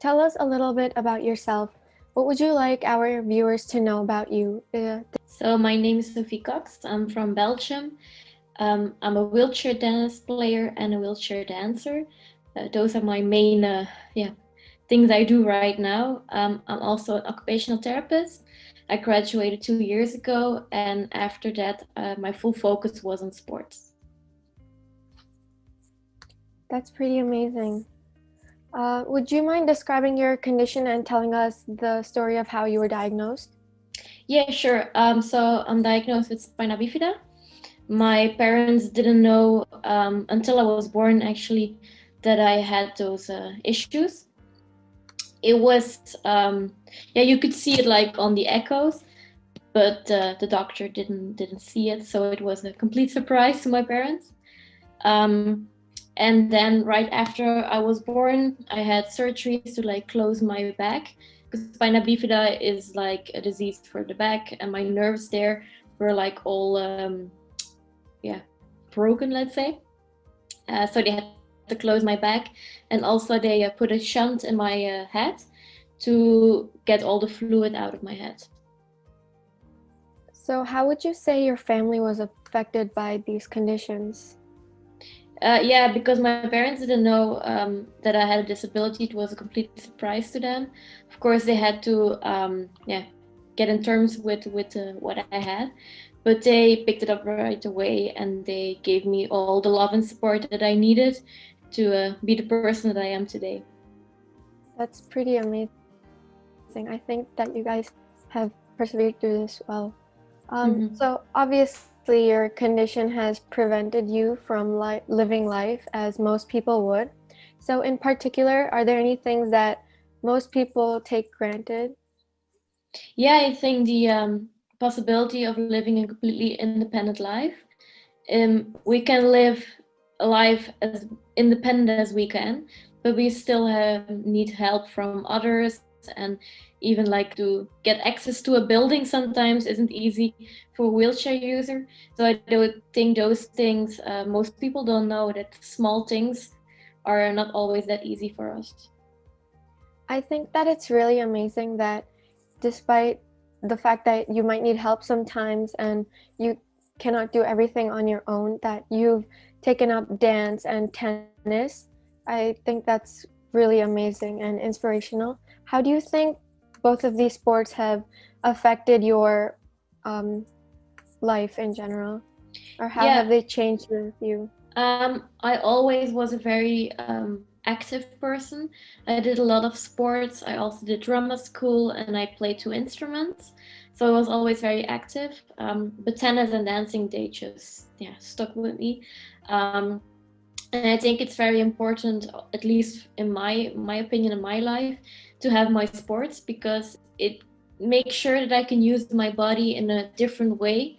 tell us a little bit about yourself. What would you like our viewers to know about you? So my name is Sofie Cox. I'm from Belgium. I'm a wheelchair tennis player and a wheelchair dancer. Those are my main things I do right now. I'm also an occupational therapist. I graduated 2 years ago, and after that, my full focus was on sports. That's pretty amazing. Would you mind describing your condition and telling us the story of how you were diagnosed? Yeah, sure. So I'm diagnosed with spina bifida. My parents didn't know until I was born, actually, that I had those issues. It was yeah, you could see it like on the echoes, but the doctor didn't see it, so it was a complete surprise to my parents. um, and then right after I was born, I had surgeries to like close my back, because spina bifida is like a disease for the back, and my nerves there were like all yeah, broken, let's say. So they had to close my back, and also they put a shunt in my head to get all the fluid out of my head. So, how would you say your family was affected by these conditions? Yeah, because my parents didn't know that I had a disability. It was a complete surprise to them. Of course, they had to get in terms with what I had, but they picked it up right away, and they gave me all the love and support that I needed to be the person that I am today. That's pretty amazing. I think that you guys have persevered through this well. Hmm. So obviously, your condition has prevented you from living life as most people would. So, in particular, are there any things that most people take granted? Yeah, I think the possibility of living a completely independent life. We can live a life as independent as we can, but we still need help from others, and even like to get access to a building sometimes isn't easy for a wheelchair user. So I do think those things, most people don't know that small things are not always that easy for us. I think that it's really amazing that despite the fact that you might need help sometimes and you cannot do everything on your own, that you've taken up dance and tennis. I think that's really amazing and inspirational. How do you think both of these sports have affected your um, life in general? Or how Yeah, have they changed you? I always was a very active person. I did a lot of sports. I also did drama school, and I played two instruments. So I was always very active. But tennis and dancing, they just stuck with me. Um, and I think it's very important, at least in my opinion, in my life, to have my sports, because it makes sure that I can use my body in a different way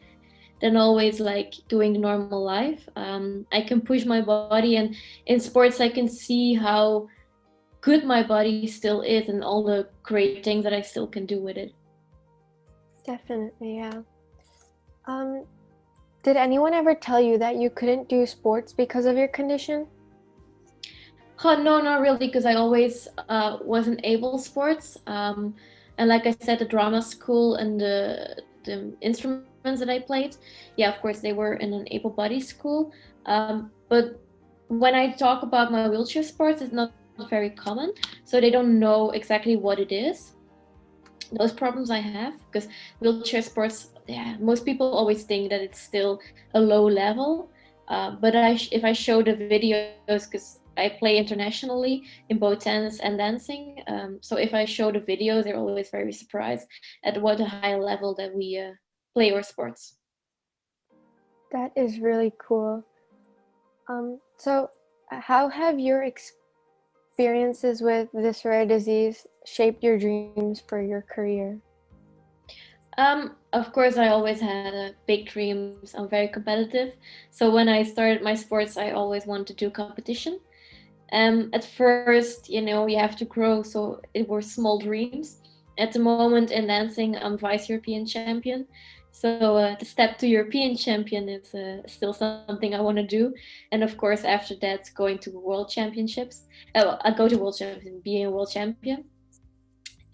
than always like doing the normal life. I can push my body, and in sports I can see how good my body still is and all the great things that I still can do with it. Definitely, yeah. Um, did anyone ever tell you that you couldn't do sports because of your condition? Oh, no, not really, because I always wasn't able sports. And like I said, the drama school and the instruments that I played, yeah, of course, they were in an able-bodied school. But when I talk about my wheelchair sports, it's not very common, so they don't know exactly what it is. Those problems I have, because wheelchair sports, yeah, most people always think that it's still a low level. But if I show the videos, because I play internationally in both tennis and dancing, so if I show the videos, they're always very surprised at what a high level that we play our sports. That is really cool. So, how have your experiences with this rare disease shaped your dreams for your career? Of course, I always had big dreams. I'm very competitive. So when I started my sports, I always wanted to do competition. At first, you have to grow, so it were small dreams. At the moment in dancing, I'm vice European champion, So the step to European champion is still something I want to do, and of course after that going to World Championships. I go to World Champion, being a world champion,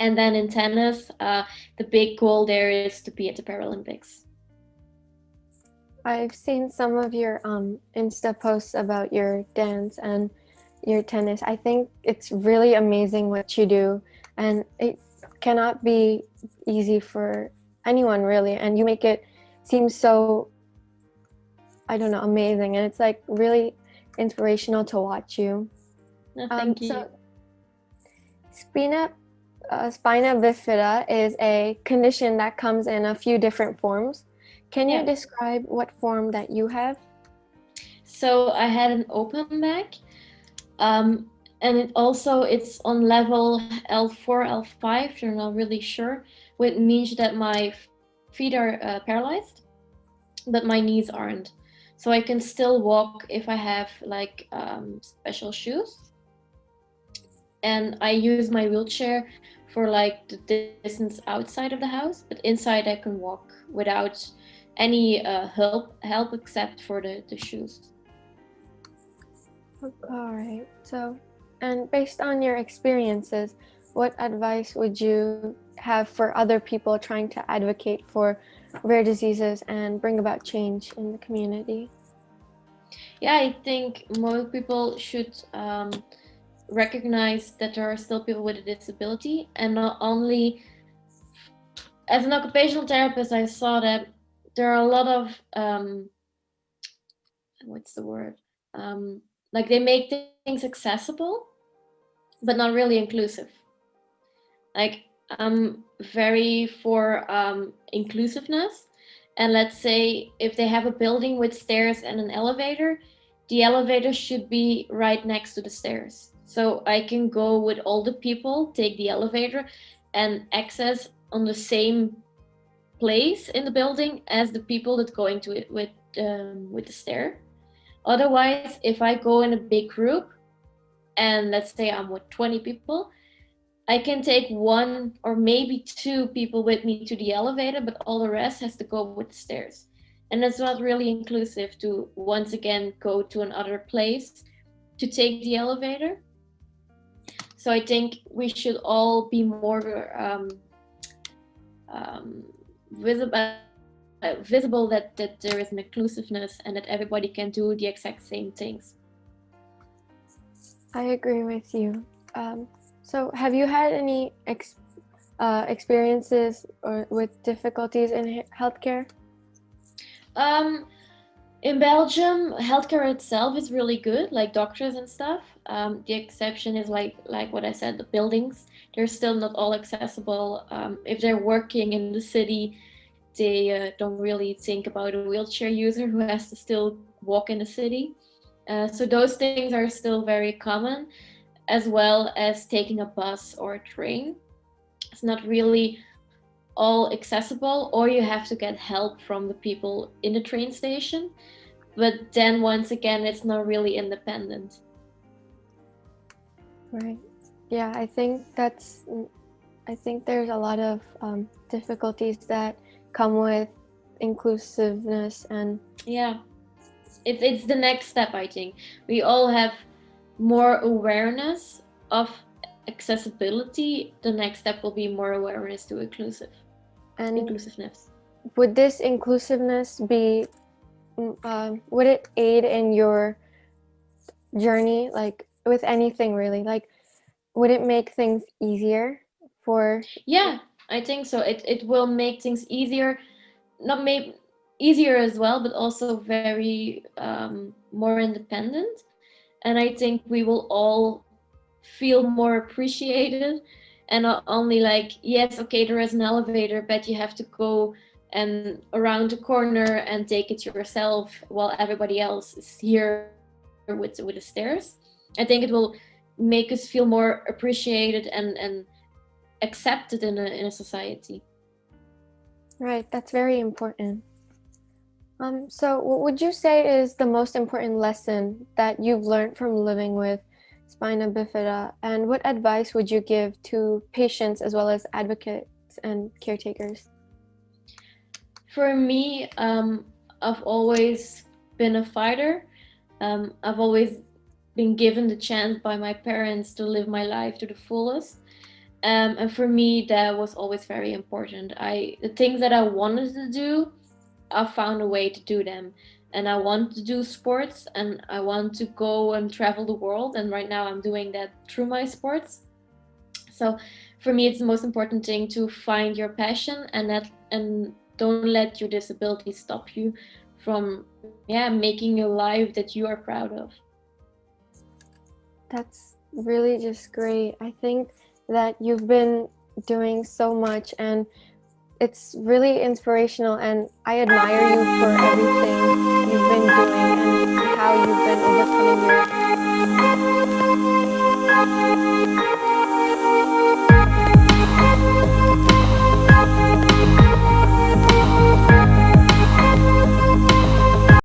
and then in tennis, the big goal there is to be at the Paralympics. I've seen some of your Insta posts about your dance and your tennis. I think it's really amazing what you do, and it cannot be easy for anyone really. And you make it seem so, I don't know, amazing, and it's like really inspirational to watch you. Thank you. So spina Spina bifida is a condition that comes in a few different forms. Can you describe what form that you have? So I had an open back, and it's on level L4, L5. They're not really sure, which means that my feet are paralyzed, but my knees aren't. So I can still walk if I have like special shoes, and I use my wheelchair for like the distance outside of the house, but inside I can walk without any help except for the shoes. All right. So, and based on your experiences, what advice would you have for other people trying to advocate for rare diseases and bring about change in the community? Yeah, I think most people should recognize that there are still people with a disability, and not only as an occupational therapist, I saw that there are a lot of what's the word? Like they make things accessible, but not really inclusive. Like I'm very for inclusiveness, and let's say if they have a building with stairs and an elevator, the elevator should be right next to the stairs, so I can go with all the people, take the elevator, and access on the same place in the building as the people that go into it with the stair. Otherwise, if I go in a big group, and let's say I'm with 20 people, I can take one or maybe two people with me to the elevator, but all the rest has to go with the stairs. And it's not really inclusive to once again go to another place to take the elevator. So I think we should all be more visible that there is an inclusiveness and that everybody can do the exact same things. I agree with you. So, have you had any experiences or with difficulties in healthcare? Um, in Belgium, healthcare itself is really good, like doctors and stuff. The exception is like what I said, the buildings. They're still not all accessible. If they're working in the city, they don't really think about a wheelchair user who has to still walk in the city. So those things are still very common, as well as taking a bus or a train. It's not really all accessible, or you have to get help from the people in the train station. But then once again, it's not really independent. Right. Yeah, I think there's a lot of difficulties that come with inclusiveness, and Yeah, it's the next step. I think we all have more awareness of accessibility. The next step will be more awareness to inclusiveness. Would this inclusiveness be would it aid in your journey, like with anything really? Like, would it make things easier for? Yeah, I think so. It will make things easier, not maybe easier as well, but also very more independent. And I think we will all feel more appreciated, and not only like, yes, okay, there is an elevator, but you have to go and around the corner and take it yourself while everybody else is here with the stairs. I think it will make us feel more appreciated and accepted in a society. Right, that's very important. So what would you say is the most important lesson that you've learned from living with spina bifida, and what advice would you give to patients as well as advocates and caretakers? For me, I've always been a fighter. I've always been given the chance by my parents to live my life to the fullest. And for me, that was always very important. The things that I wanted to do, I found a way to do them. And I want to do sports, and I want to go and travel the world. And right now, I'm doing that through my sports. So for me, it's the most important thing to find your passion, and don't let your disability stop you from making a life that you are proud of. That's really just great. I think that you've been doing so much, and it's really inspirational, and I admire you for everything you've been doing and how you've been overcoming your